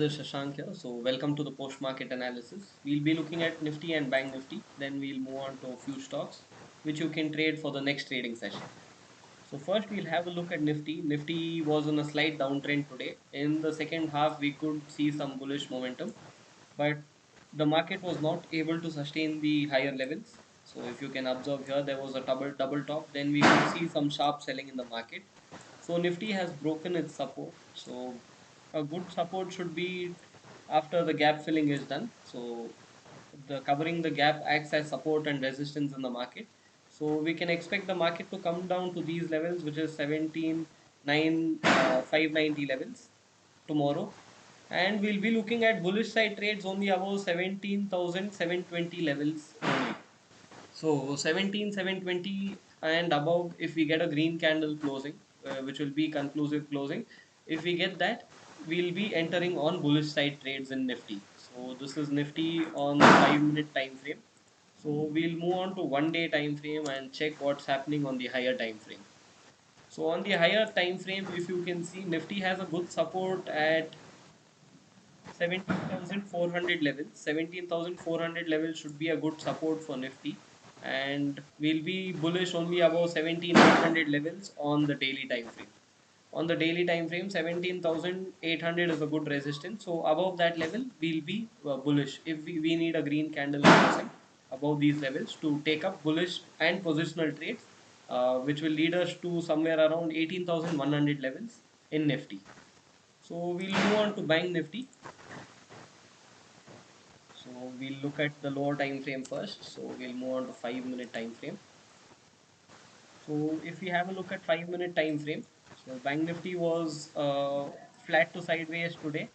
is Shashank here. So welcome to the post-market analysis. We'll be looking at Nifty and Bank Nifty. Then we'll move on to a few stocks which you can trade for the next trading session. So first we'll have a look at Nifty. Nifty was on a slight downtrend today. In the second half, we could see some bullish momentum, but the market was not able to sustain the higher levels. So if you can observe here, there was a double top. Then we could see some sharp selling in the market. So Nifty has broken its support. So a good support should be after the gap filling is done. So the covering the gap acts as support and resistance in the market. So we can expect the market to come down to these levels, which is 17,590 levels tomorrow. And we'll be looking at bullish side trades only above 17,720 levels only. So 17,720 and above, if we get a green candle closing, which will be conclusive closing, if we get that, we'll be entering on bullish side trades in Nifty. So this is Nifty on the 5-minute time frame. So we'll move on to 1-day time frame and check what's happening on the higher time frame. So on the higher time frame, if you can see, Nifty has a good support at 17,400 levels. 17,400 levels should be a good support for Nifty, and we'll be bullish only above 17,800 levels on the daily time frame. On the daily time frame, 17,800 is a good resistance. So above that level, we'll be bullish. If we need a green candle closing above these levels to take up bullish and positional trades, which will lead us to somewhere around 18,100 levels in Nifty. So we'll move on to Bank Nifty. So we'll look at the lower time frame first. So we'll move on to 5-minute time frame. So if we have a look at 5-minute time frame, so Bank Nifty was flat to sideways today.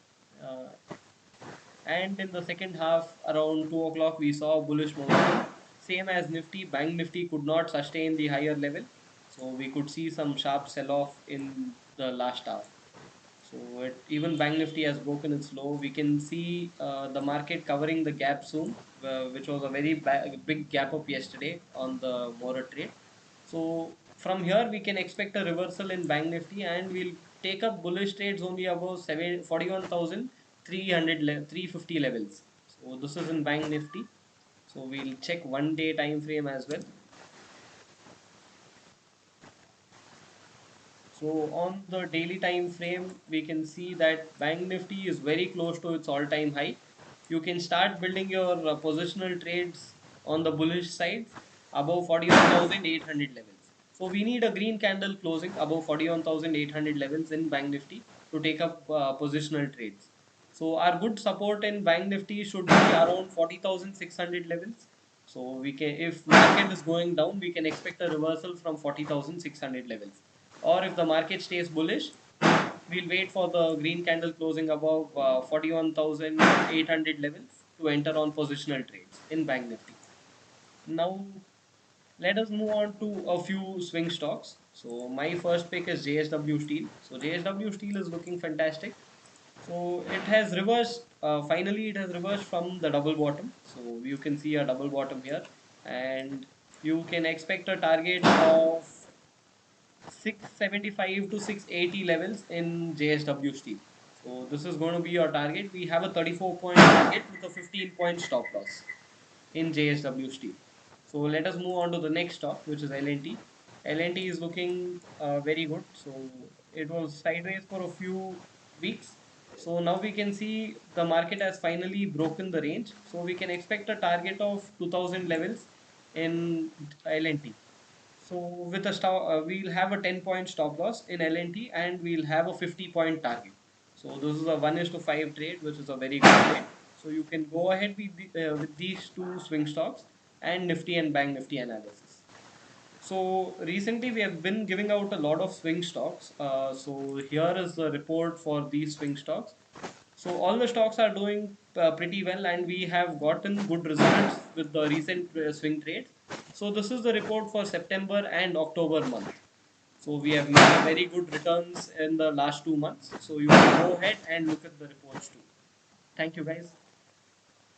And in the second half, around 2 o'clock, we saw bullish momentum. Same as Nifty, Bank Nifty could not sustain the higher level. So we could see some sharp sell-off in the last hour. So even Bank Nifty has broken its low. We can see the market covering the gap soon, which was a very big gap up yesterday on the Mora trade. So from here we can expect a reversal in Bank Nifty, and we'll take up bullish trades only above 350 levels. So this is in Bank Nifty. So we'll check 1-day time frame as well. So on the daily time frame, we can see that Bank Nifty is very close to its all-time high. You can start building your positional trades on the bullish side above 41,800 levels. So we need a green candle closing above 41,800 levels in Bank Nifty to take up positional trades. So our good support in Bank Nifty should be around 40,600 levels. So we can, if market is going down, we can expect a reversal from 40,600 levels. Or if the market stays bullish, we'll wait for the green candle closing above 41,800 levels to enter on positional trades in Bank Nifty. Now, let us move on to a few swing stocks. So my first pick is JSW Steel. So JSW Steel is looking fantastic. So it has reversed, finally it has reversed from the double bottom. So you can see a double bottom here, and you can expect a target of 675 to 680 levels in JSW Steel. So this is going to be your target. We have a 34-point target with a 15-point stop loss in JSW Steel. So let us move on to the next stock, which is L&T. L&T is looking very good. So it was sideways for a few weeks. So now we can see the market has finally broken the range. So we can expect a target of 2000 levels in L&T. So with a stop, we'll have a 10-point stop loss in L&T, and we'll have a 50-point target. So this is a 1:5 trade, which is a very good trade. So you can go ahead with these two swing stocks and Nifty and Bank Nifty analysis. So recently we have been giving out a lot of swing stocks. So here is the report for these swing stocks. So all the stocks are doing pretty well, and we have gotten good results with the recent swing trades. So this is the report for September and October month. So we have made very good returns in the last 2 months. So you can go ahead and look at the reports too. Thank you guys.